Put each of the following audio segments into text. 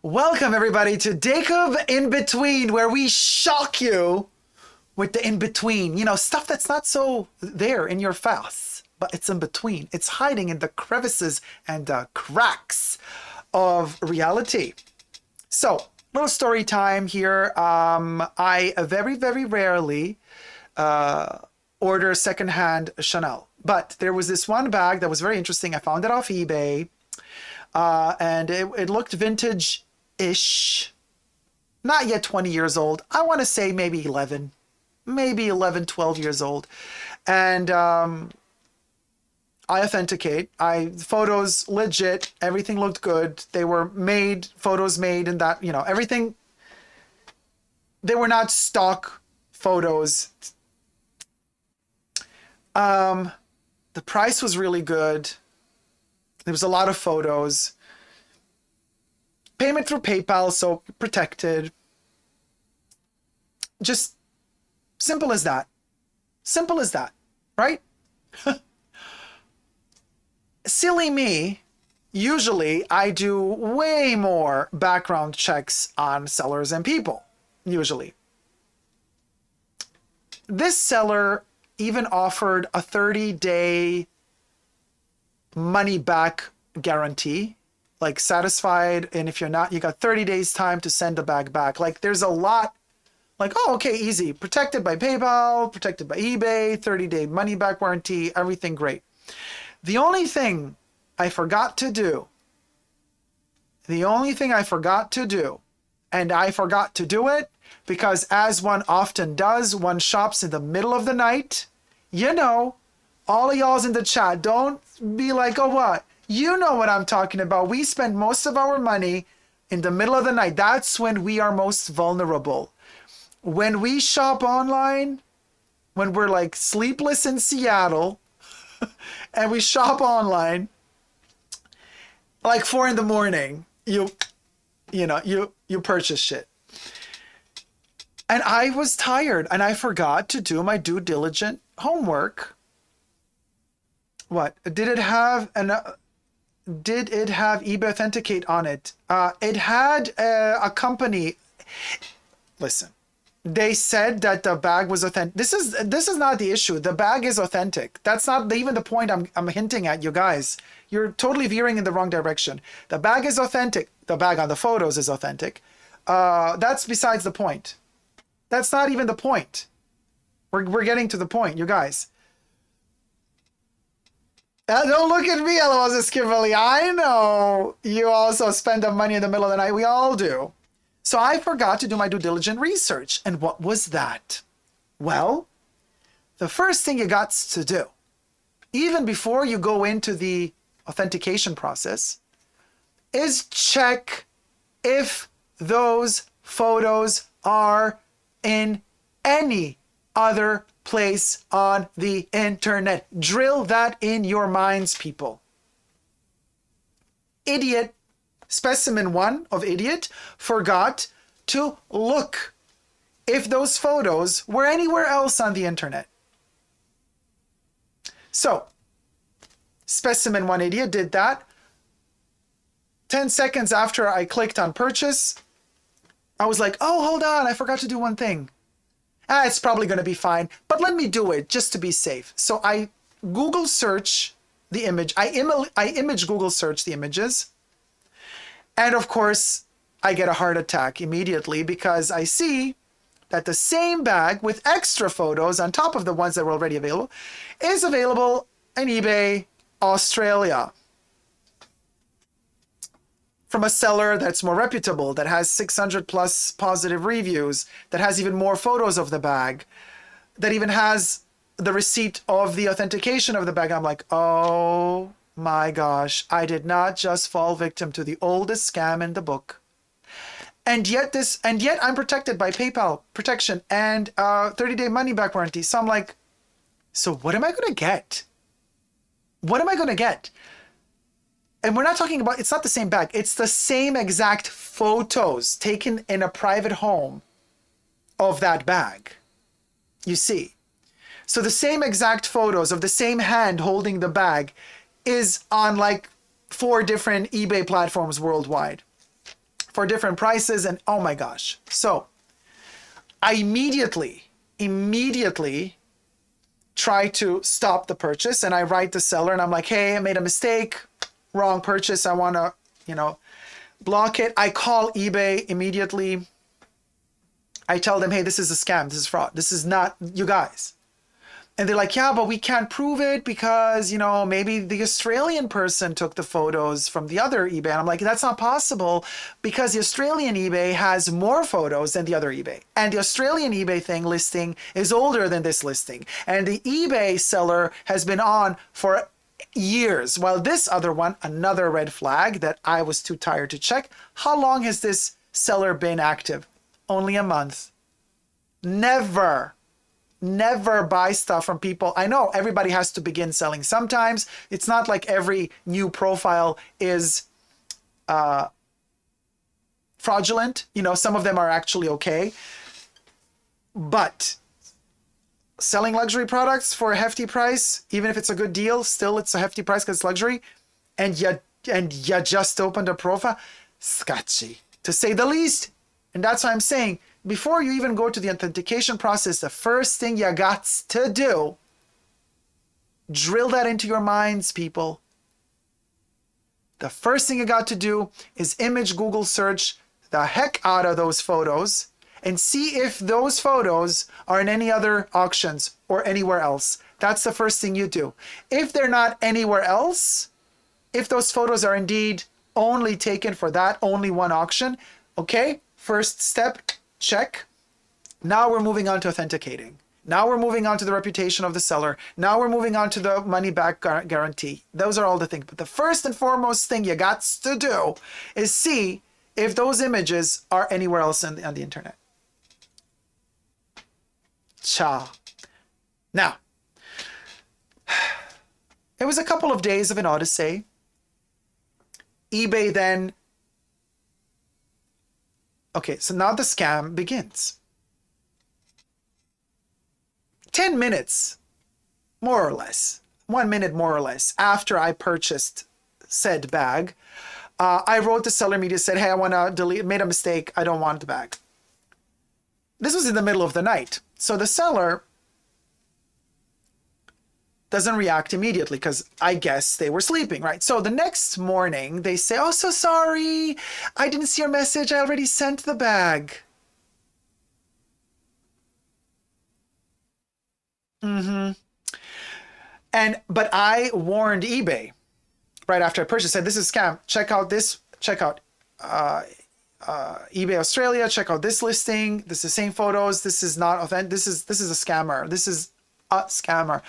Welcome everybody to Dacob In Between, where we shock you with the in between. You know, stuff that's not so there in your face, but it's in between. It's hiding in the crevices and cracks of reality. So, little story time here. I very, very rarely order secondhand Chanel, but there was this one bag that was very interesting. I found it off eBay. And it looked vintage-ish, not yet 20 years old. I want to say maybe 11, 12 years old. And I authenticate. Photos legit, everything looked good. They were photos made in that, everything. They were not stock photos. The price was really good. There was a lot of photos. Payment through PayPal, so protected. Just simple as that. Simple as that, right? Silly me. Usually, I do way more background checks on sellers and people, usually. This seller even offered a 30-day money back guarantee, like satisfied, and if you're not, you got 30 days time to send the bag back. Like there's a lot, like, oh, okay, easy, protected by PayPal, protected by eBay, 30-day money back warranty, everything great. The only thing I forgot to do, and I forgot to do it because, as one often does, one shops in the middle of the night. All of y'all's in the chat, don't be like, oh, what? You know what I'm talking about. We spend most of our money in the middle of the night. That's when we are most vulnerable. When we shop online, when we're like sleepless in Seattle, and we shop online, like 4 a.m, you purchase shit. And I was tired and I forgot to do my due diligent homework. What did it have? Did it have eBay Authenticate on it? It had a company. Listen, they said that the bag was authentic. This is not the issue. The bag is authentic. That's not even the point I'm hinting at, you guys. You're totally veering in the wrong direction. The bag is authentic. The bag on the photos is authentic. That's besides the point. That's not even the point. We're getting to the point, you guys. Don't look at me, Eloise Skively. I know you also spend the money in the middle of the night. We all do. So I forgot to do my due diligent research. And what was that? Well, the first thing you got to do, even before you go into the authentication process, is check if those photos are in any other place on the internet. Drill that in your minds, people. Idiot, specimen 1 of idiot, forgot to look if those photos were anywhere else on the internet. So, specimen 1 idiot did that. 10 seconds after I clicked on purchase, I was like, oh, hold on, I forgot to do one thing. It's probably going to be fine, but let me do it just to be safe. So I Google search the image. I image Google search the images. And of course, I get a heart attack immediately because I see that the same bag with extra photos on top of the ones that were already available is available on eBay Australia, from a seller that's more reputable, that has 600 plus positive reviews, that has even more photos of the bag, that even has the receipt of the authentication of the bag. I'm like, oh my gosh, I did not just fall victim to the oldest scam in the book. And yet I'm protected by PayPal protection and 30-day money back warranty. So I'm like, so what am I going to get? What am I going to get? And we're not talking about, it's not the same bag. It's the same exact photos taken in a private home of that bag. You see? So the same exact photos of the same hand holding the bag is on like 4 different eBay platforms worldwide. for different prices. And oh my gosh. So I immediately try to stop the purchase, and I write the seller and I'm like, hey, I made a mistake, wrong purchase. I want to, block it. I call eBay immediately. I tell them, hey, this is a scam. This is fraud. This is not you guys. And they're like, yeah, but we can't prove it because, maybe the Australian person took the photos from the other eBay. And I'm like, that's not possible because the Australian eBay has more photos than the other eBay. And the Australian eBay listing is older than this listing. And the eBay seller has been on for years, while this other one, another red flag that I was too tired to check. How long has this seller been active? Only a month. Never buy stuff from people. I know everybody has to begin selling sometimes. It's not like every new profile is fraudulent. Some of them are actually okay. But selling luxury products for a hefty price, even if it's a good deal, still it's a hefty price because it's luxury, and you just opened a profile, sketchy, to say the least. And that's why I'm saying, before you even go to the authentication process, the first thing you got to do, drill that into your minds, people. The first thing you got to do is image Google search the heck out of those photos and see if those photos are in any other auctions or anywhere else. That's the first thing you do. If they're not anywhere else, if those photos are indeed only taken for that only one auction, okay, first step, check. Now we're moving on to authenticating. Now we're moving on to the reputation of the seller. Now we're moving on to the money back guarantee. Those are all the things. But the first and foremost thing you got to do is see if those images are anywhere else on the internet. Cha. Now, it was a couple of days of an odyssey. eBay then... Okay, so now the scam begins. 10 minutes, more or less, 1 minute more or less, after I purchased said bag, I wrote the seller media, said, hey, I want to delete, made a mistake, I don't want the bag. This was in the middle of the night. So the seller doesn't react immediately because I guess they were sleeping, right? So the next morning they say, oh, so sorry, I didn't see your message, I already sent the bag. But I warned eBay right after I purchased, said, this is a scam, check out this, check out eBay Australia, check out this listing, this is the same photos, this is not authentic, this is a scammer, this is a scammer.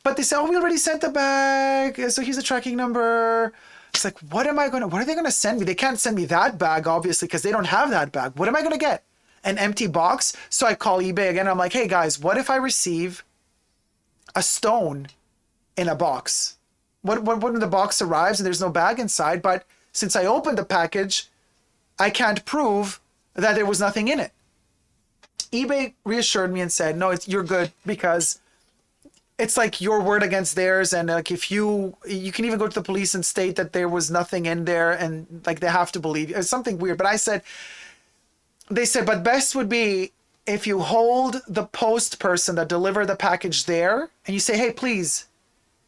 But they say, oh, we already sent the bag, so here's the tracking number. It's like, what are they gonna send me? They can't send me that bag, obviously, because they don't have that bag. What am I gonna get? An empty box? So I call eBay again, I'm like, hey guys, what if I receive a stone in a box? What when the box arrives and there's no bag inside, but since I opened the package, I can't prove that there was nothing in it. eBay reassured me and said, no, you're good, because it's like your word against theirs, and like if you can even go to the police and state that there was nothing in there, and like they have to believe you. It's something weird. But they said, but best would be if you hold the post person that delivered the package there and you say, hey, please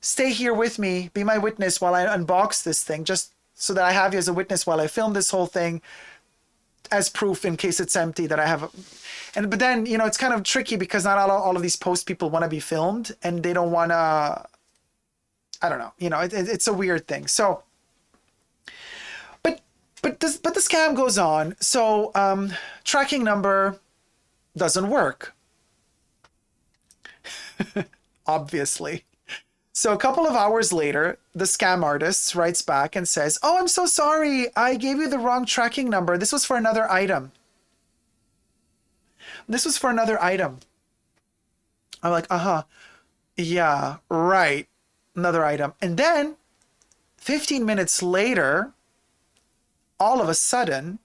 stay here with me, be my witness while I unbox this thing, just so that I have you as a witness while I film this whole thing as proof in case it's empty that I have. But then, it's kind of tricky because not all of these post people want to be filmed, and they don't want to, I don't know, it's a weird thing. So, but the scam goes on. So, tracking number doesn't work. Obviously. So a couple of hours later, the scam artist writes back and says, oh, I'm so sorry, I gave you the wrong tracking number. This was for another item. I'm like, yeah, right, another item. And then 15 minutes later, all of a sudden,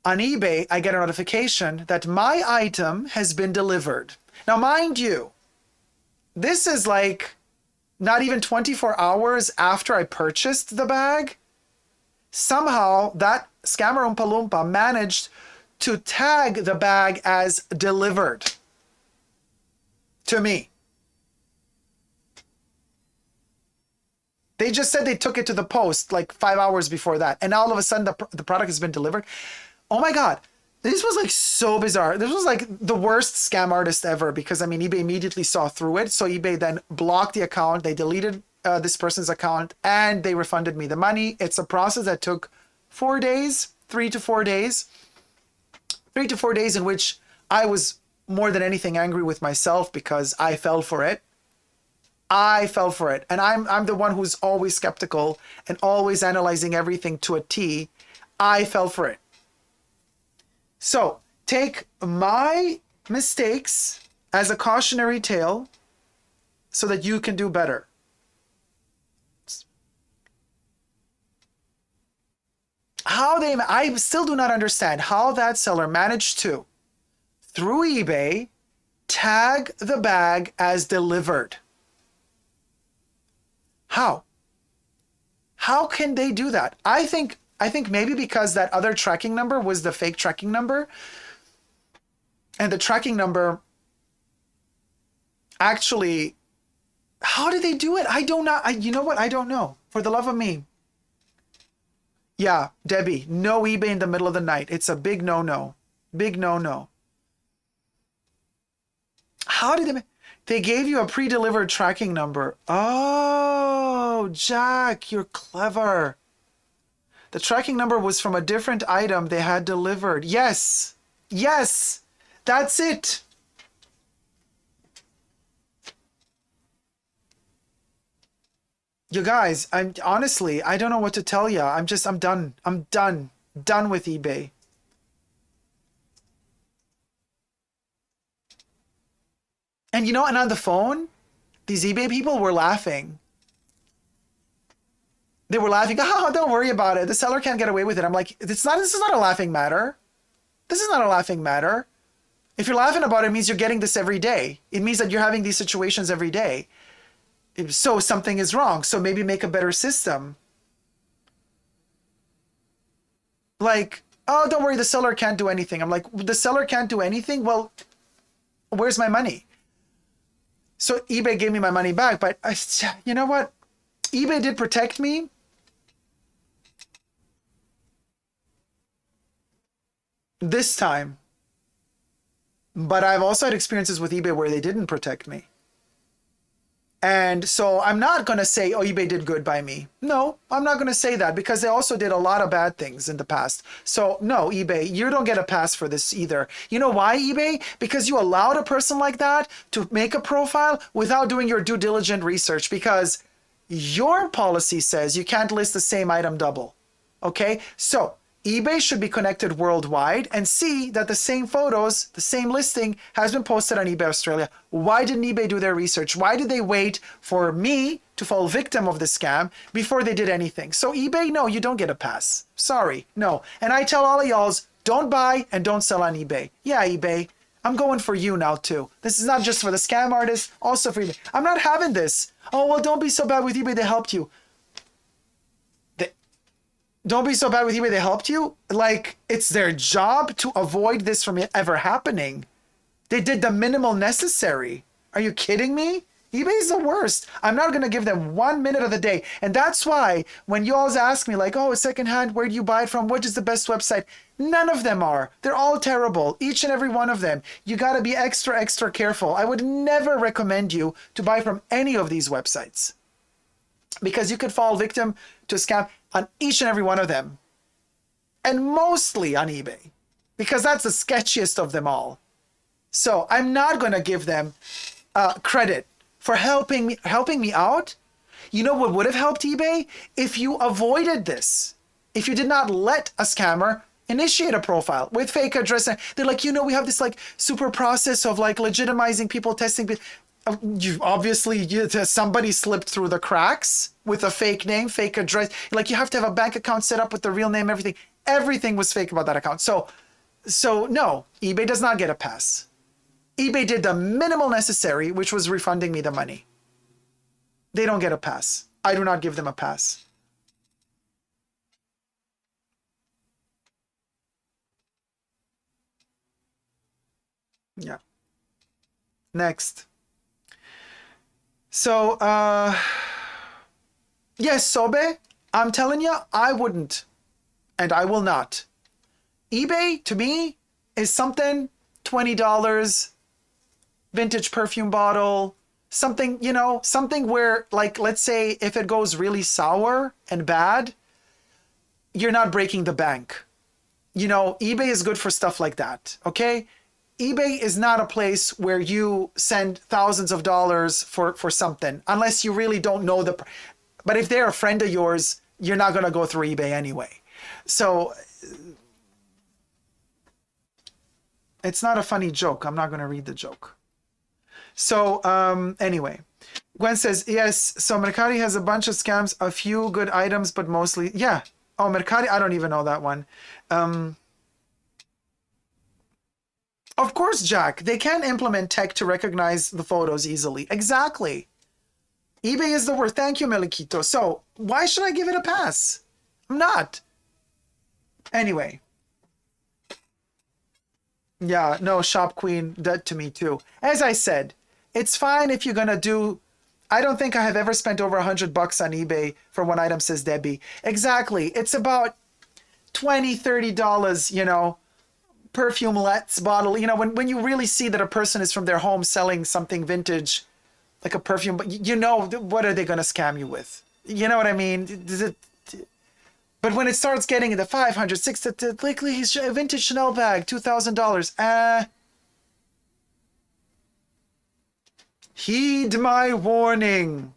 on eBay, I get a notification that my item has been delivered. Now, mind you, this is like not even 24 hours after I purchased the bag. Somehow that scammer Oompa Loompa managed to tag the bag as delivered to me. They just said they took it to the post like 5 hours before that. And all of a sudden the product has been delivered. Oh my God. This was like so bizarre. This was like the worst scam artist ever because I mean, eBay immediately saw through it. So eBay then blocked the account. They deleted this person's account and they refunded me the money. It's a process that took 4 days, 3 to 4 days, 3 to 4 days in which I was more than anything angry with myself because I fell for it. I fell for it. And I'm the one who's always skeptical and always analyzing everything to a T. I fell for it. So take my mistakes as a cautionary tale so that you can do better. I still do not understand how that seller managed to, through eBay, tag the bag as delivered. How? How can they do that? I think maybe because that other tracking number was the fake tracking number. And the tracking number actually, how did they do it? I don't know. You know what? I don't know. For the love of me. Yeah, Debbie, no eBay in the middle of the night. It's a big no-no. Big no-no. How did they gave you a pre-delivered tracking number? Oh, Jack, you're clever. The tracking number was from a different item they had delivered. Yes, yes, that's it. You guys, I'm honestly, I don't know what to tell you. I'm done. I'm done with eBay. And you know, and on the phone, these eBay people were laughing. They were laughing. Oh, don't worry about it. The seller can't get away with it. I'm like, this is not a laughing matter. This is not a laughing matter. If you're laughing about it, it means you're getting this every day. It means that you're having these situations every day. So something is wrong. So maybe make a better system. Like, oh, don't worry, the seller can't do anything. I'm like, the seller can't do anything? Well, where's my money? So eBay gave me my money back, but you know what? eBay did protect me. This time. But I've also had experiences with eBay where they didn't protect me. And so I'm not going to say, oh, eBay did good by me. No, I'm not going to say that because they also did a lot of bad things in the past. So no, eBay, you don't get a pass for this either. You know why, eBay? Because you allowed a person like that to make a profile without doing your due diligent research because your policy says you can't list the same item double. Okay, so eBay should be connected worldwide and see that the same photos, the same listing has been posted on eBay Australia. Why didn't eBay do their research? Why did they wait for me to fall victim of the scam before they did anything? So eBay, no, you don't get a pass. Sorry, no. And I tell all of y'alls, don't buy and don't sell on eBay. Yeah, eBay, I'm going for you now too. This is not just for the scam artists, also for eBay. I'm not having this. Oh, well, don't be so bad with eBay, they helped you. Don't be so bad with eBay, they helped you? Like, it's their job to avoid this from ever happening. They did the minimal necessary. Are you kidding me? eBay is the worst. I'm not going to give them 1 minute of the day. And that's why when you always ask me like, oh, secondhand, where do you buy it from? What is the best website? None of them are. They're all terrible. Each and every one of them. You got to be extra, extra careful. I would never recommend you to buy from any of these websites because you could fall victim to a scam on each and every one of them. And mostly on eBay because that's the sketchiest of them all. So I'm not going to give them credit for helping me out. You know what would have helped eBay? If you avoided this. If you did not let a scammer initiate a profile with fake address. They're like, we have this like super process of like legitimizing people, testing. Somebody slipped through the cracks with a fake name, fake address. Like you have to have a bank account set up with the real name, everything. Everything was fake about that account. So no, eBay does not get a pass. eBay did the minimal necessary, which was refunding me the money. They don't get a pass. I do not give them a pass. Yeah. Next. So, yes, Sobe, I'm telling you, I wouldn't, and I will not. eBay, to me, is something, $20, vintage perfume bottle, something, you know, something where, like, let's say if it goes really sour and bad, you're not breaking the bank. You know, eBay is good for stuff like that, okay? eBay is not a place where you send thousands of dollars for something, unless you really don't know the... But if they're a friend of yours, you're not going to go through eBay anyway. So it's not a funny joke. I'm not going to read the joke. So anyway, Gwen says, yes, so Mercari has a bunch of scams, a few good items, but mostly, yeah. Oh, Mercari, I don't even know that one. Of course, Jack, they can implement tech to recognize the photos easily. Exactly. eBay is the worst. Thank you, Melikito. So why should I give it a pass? I'm not. Anyway. Yeah, no, Shop Queen, that to me too. As I said, it's fine if you're going to do... I don't think I have ever spent over $100 on eBay for one item, says Debbie. Exactly. It's about $20, $30, you know, perfume Let's bottle. You know, when you really see that a person is from their home selling something vintage, like a perfume, but you know, what are they going to scam you with? You know what I mean? But when it starts getting into 500, 600, like he's a vintage Chanel bag, $2,000. Heed my warning.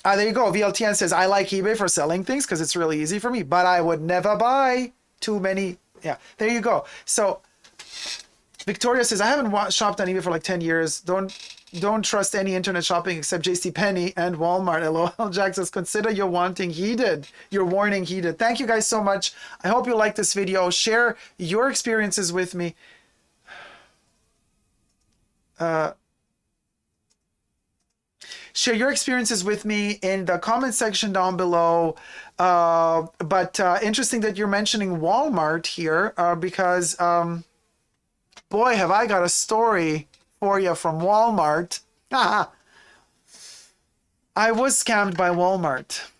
There you go. VLTN says, I like eBay for selling things because it's really easy for me, but I would never buy too many. Yeah, there you go. So Victoria says, I haven't shopped on eBay for like 10 years. Don't trust any internet shopping except JCPenney and Walmart. LOL. Jack says, consider your warning heeded. Thank you guys so much. I hope you like this video. Share your experiences with me. Share your experiences with me in the comment section down below. But interesting that you're mentioning Walmart here because, boy, have I got a story for you from Walmart. I was scammed by Walmart.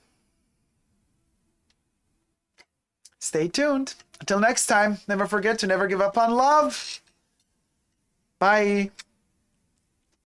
Stay tuned. Until next time, never forget to never give up on love. Bye.